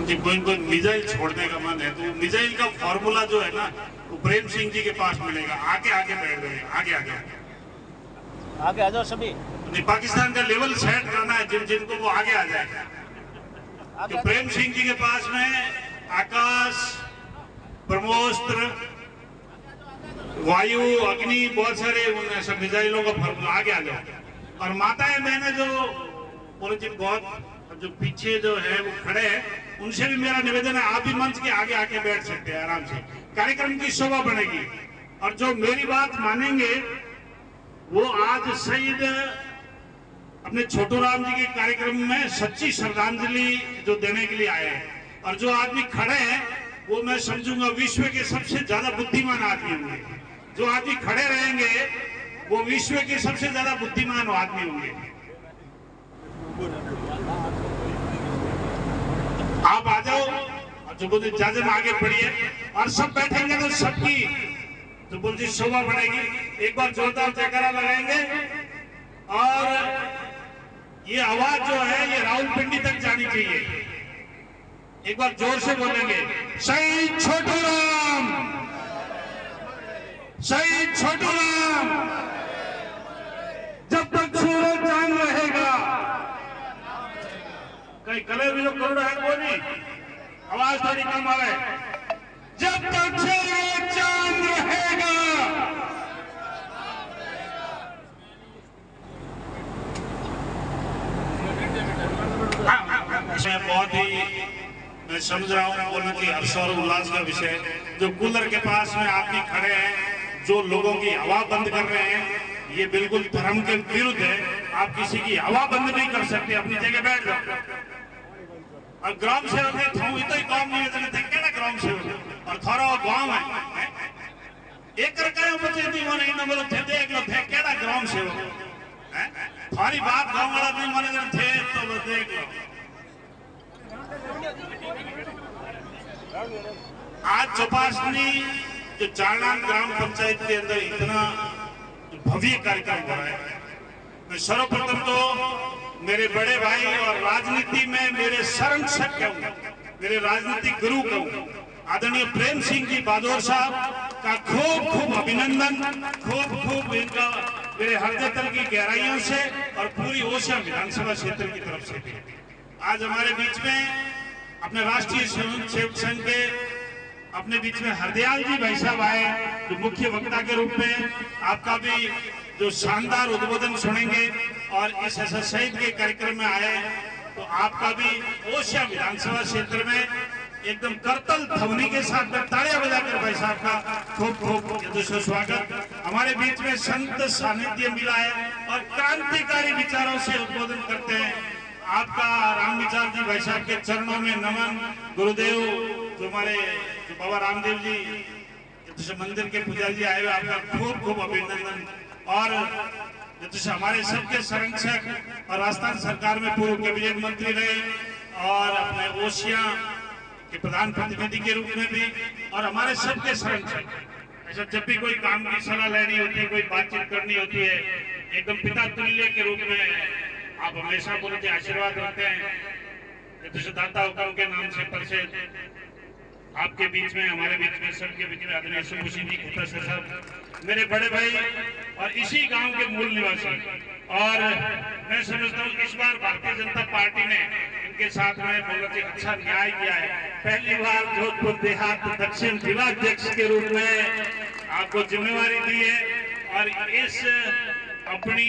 कि कोई मिसाइल छोड़ने का मन है तो मिसाइल का फॉर्मूला जो है ना वो प्रेम सिंह जी के पास मिलेगा। आगे आगे बैठ गए, आगे आगे आगे आ जाओ सभी। पाकिस्तान का लेवल सेट करना है जिनको वो आगे आ जाए। तो प्रेम सिंह जी के पास में आकाश, ब्रह्मोस्त्र, वायु, अग्नि, बहुत सारे सब मिसाइलों का फॉर्मूला। आगे आ जाओ। और माताएं बहनें जो बोले जी बहुत जो पीछे जो है वो खड़े हैं, उनसे भी मेरा निवेदन है आप भी मंच के आगे आके बैठ सकते हैं आराम से, कार्यक्रम की शोभा बढ़ेगी। और जो मेरी बात मानेंगे वो आज शहीद अपने छोटू राम जी के कार्यक्रम में सच्ची श्रद्धांजलि जो देने के लिए आए हैं। और जो आदमी खड़े हैं वो मैं समझूंगा विश्व के सबसे ज्यादा बुद्धिमान आदमी होंगे। जो आदमी खड़े रहेंगे वो विश्व के सबसे ज्यादा बुद्धिमान आदमी होंगे। आप आ जाओ और जो बोलते जाजम आगे बढ़िए और सब बैठेंगे तो सबकी जो बोलती शोभा बढ़ेगी। एक बार जोरदार जयकारा लगाएंगे और ये आवाज जो है ये रावलपिंडी तक जानी चाहिए। एक बार जोर से बोलेंगे, शहीद छोटू राम, शहीद छोटू राम, जब तक सूरज चांद रहेगा। कहीं कलर भी लोग करोड़ है वो नहीं, आवाज थोड़ी कम आवे। जब तक सूरज चांद रहेगा। बहुत ही मैं समझ रहा हूँ बोलने की हर्ष और उल्लास का विषय। जो कूलर के पास में आदमी खड़े हैं, जो लोगों की हवा बंद कर रहे हैं, ये बिल्कुल धर्म के विरुद्ध है। आप किसी की हवा बंद नहीं कर सकते, अपनी जगह बैठ जाओ। और ग्राम सेवक है थोड़ी तो ही काम निवेदन थे ना ग्राम सेवक और थोड़ा गांव है एक करके बच्चे नहीं माने ना बोलो थे देख लो थे केड़ा ग्राम सेवक है थारी बात गांव वाला नहीं माने थे तो देख लो। आज चौपासनी जो चारणान ग्राम पंचायत के अंदर इतना भव्य कार्यक्रम हो रहा है, मैं सर्वप्रथम तो मेरे बड़े भाई और राजनीति में मेरे संरक्षक कहूँ, मेरे राजनीतिक गुरु कहूँ, आदरणीय प्रेम सिंह जी बादौर साहब का खूब खूब अभिनंदन, खूब खूब इनका मेरे हृदय तल की गहराइयों से और पूरी ओसियां विधानसभा क्षेत्र की तरफ से भी। आज हमारे बीच में अपने राष्ट्रीय सेवक संघ के अपने बीच में हरदयाल जी भाई साहब आए जो मुख्य वक्ता के रूप में आपका भी जो शानदार उद्बोधन सुनेंगे और इस ऐसा शहीद के कार्यक्रम में आए तो आपका भी ओसिया विधानसभा क्षेत्र में एकदम करतल ध्वनि के साथ तालियां बजाकर भाई साहब का खूब खूब स्वागत। हमारे बीच में संत सानिध्य मिला है और क्रांतिकारी विचारों से उद्बोधन करते हैं। आपका राम विचार जी भाई साहब के चरणों में नमन। गुरुदेव जो हमारे बाबा रामदेव जी मंदिर के पुजारी जी आए हुए, आपका खूब खूब अभिनंदन। और हमारे सबके संरक्षक और राजस्थान सरकार में पूर्व कैबिनेट मंत्री रहे और अपने ओसिया के प्रधान प्रतिनिधि के रूप में भी और हमारे सबके संरक्षक। ऐसा जब भी कोई काम की सलाह लेनी होती है, कोई बातचीत करनी होती है, एकदम पिता तुल्य के रूप में आप हमेशा बोलते आशीर्वाद रखते हैं। दाता हुक्म के नाम से परिचय आपके बीच में, हमारे बीच में, सबके बीच में आदरणीय सुखुशी जी साहब मेरे बड़े भाई और इसी गांव के मूल निवासी। और मैं समझता हूँ इस बार भारतीय जनता पार्टी ने इनके साथ में बहुत ही अच्छा न्याय किया है। पहली बार जोधपुर देहात दक्षिण जिलाध्यक्ष के रूप में आपको जिम्मेवारी दी है और इस अपनी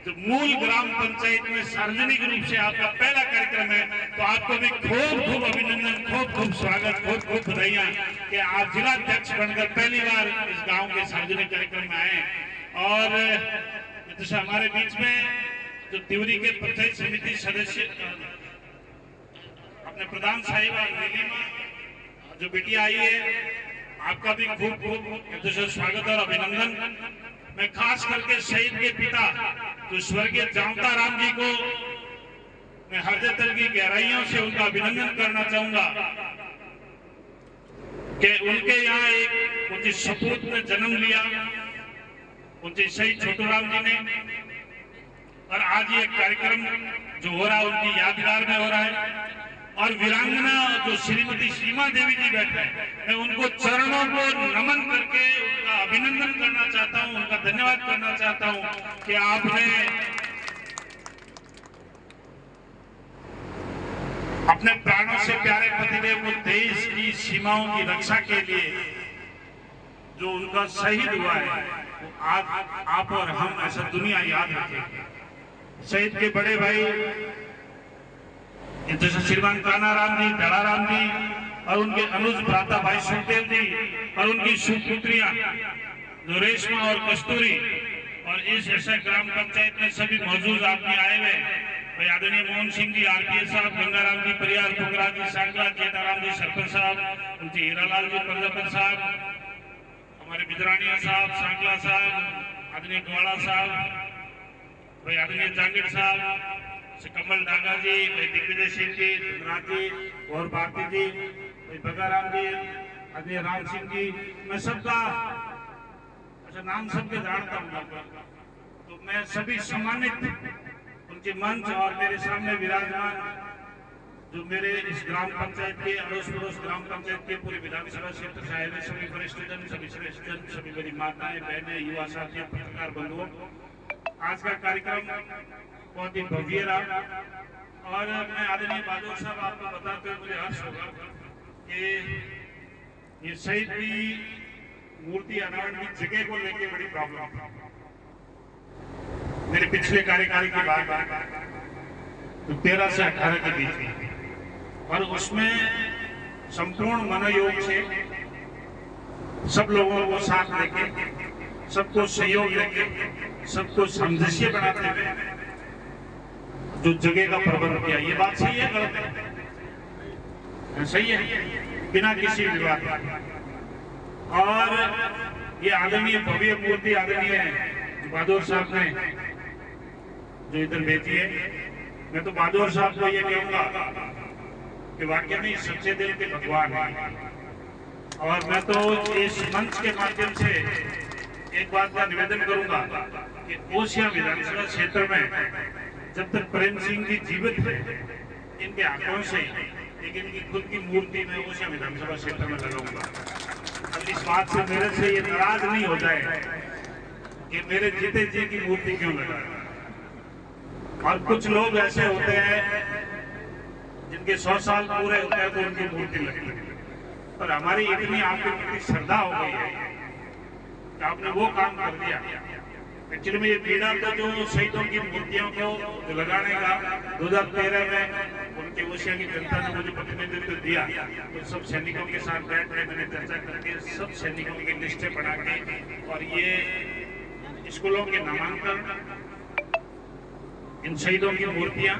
जो मूल ग्राम पंचायत में सार्वजनिक रूप से आपका पहला कार्यक्रम है, तो आपको भी खूब खूब अभिनंदन, खूब खूब स्वागत, खूब खूब बधाइयां कि आप जिलाध्यक्ष बनकर पहली बार इस गांव के सार्वजनिक कार्यक्रम में आए। और हमारे बीच में जो तिवरी के पंचायत समिति सदस्य अपने प्रधान साहिबा नीलिमा जो बेटिया आई है, आपका भी खूब खूब स्वागत और अभिनंदन। मैं खास करके शहीद के पिता जो स्वर्गीय जामता राम जी को मैं हृदय तल की गहराइयों से उनका अभिनंदन करना चाहूंगा कि उनके यहाँ एक उनके सपूत ने जन्म लिया, उनके शहीद छोटू राम जी ने। और आज ये कार्यक्रम जो हो रहा है उनकी यादगार में हो रहा है। और वीरांगना जो श्रीमती सीमा देवी जी बैठे हैं, मैं उनको चरणों को नमन करके उनका अभिनंदन करना चाहता हूं, उनका धन्यवाद करना चाहता हूं कि आपने अपने प्राणों से प्यारे पतिदेव को देश की सीमाओं की रक्षा के लिए जो उनका शहीद हुआ है, वो आज आप और हम ऐसा दुनिया याद रखेंगे। शहीद के बड़े भाई जैसे श्रीमान कानाराम जी, दड़ाराम जी और उनके अनुज भ्राता भाई सुखदेव जी और उनकी सुपुत्रियां जो रेशमा और कस्तूरी, और इस ऐसा ग्राम पंचायत में सभी मौजूद आदमी आए हुए भाई आदरणीय मोहन सिंह जी, आरपीएस साहब, गंगाराम जी परियार, पुकरा जी सांगला, केदाराम जी सरपंच साहब, उनके हीरालाल जी प्रजापति साहब, हमारे बिजरानिया साहब, सांगला साहब, आदरणीय ग्वाड़ा साहब, भाई आदरणीय जांगिड़ साहब, कमल डांगा जी, भाई दिग्विजय सिंह जी, धनराज जी और भारती जी, भाई बगाराम जी, आदरणीय राम सिंह जी, मैं सबका अच्छा नाम सबके जानता हूँ, तो मैं सभी सम्मानित उनके मंच और मेरे सामने विराजमान जो मेरे इस ग्राम पंचायत के अड़ोस पड़ोस ग्राम पंचायत के पूरे विधानसभा क्षेत्र से आए हुए सभी वरिष्ठजन, सभी श्रेष्ठजन, सभी मेरी माताएं, बहनें, युवा साथी, पत्रकार बंधुओं, आज का कार्यक्रम बहुत ही भव्य रहा और मैं आदरणीय बहादुर साहब आपको बताते हुए मुझे हर्ष होगा कि ये शहीद की मूर्ति अनावरण की जगह को लेकर बड़ी प्रॉब्लम थी। मेरे पिछले कार्यकाल की बात तो 13 से 18 के बीच में, और उसमें संपूर्ण मनोयोग से सब लोगों को साथ लेके, सबको सहयोग लेके, सबको सामंजस्य बनाते हुए जो जगह का प्रबंध किया, ये बात सही है गलत है? सही है, बिना किसी विवाद के। और ये आदरणीय भव्य मूर्ति आदरणीय बहादुर साहब ने जो इधर भेजी है, मैं तो बहादुर साहब को ये कहूंगा कि वाकई में सच्चे दिल के भगवान है। और मैं तो इस मंच के माध्यम से एक बात का निवेदन करूंगा कि ओसियां विधानसभा क्षेत्र में जब तक प्रेम सिंह जी जीवित थे, इनके हाथों से, लेकिन इनकी खुद की मूर्ति में ओसियां विधानसभा क्षेत्र में लगाऊंगा। अब इस बात से मेरे से ये नाराज नहीं हो जाए कि मेरे जीते जी की मूर्ति क्यों लगाए। और कुछ लोग ऐसे होते हैं जिनके 100 साल पूरे होते हैं तो उनकी मूर्ति लगती है, पर हमारी इतनी आपके प्रति श्रद्धा हो गई है कि आपने वो काम कर दिया। एक्चुअली में ये पीड़ा तो जो शहीदों की मूर्तियों को लगाने का 2013 में उनके ओसिया की जनता ने मुझे प्रतिनिधित्व दिया, तो सब सैनिकों के साथ बैठ कर मैंने चर्चा करके सब सैनिकों की लिस्टें बना के, और ये स्कूलों के नामांकन, इन शहीदों की मूर्तियां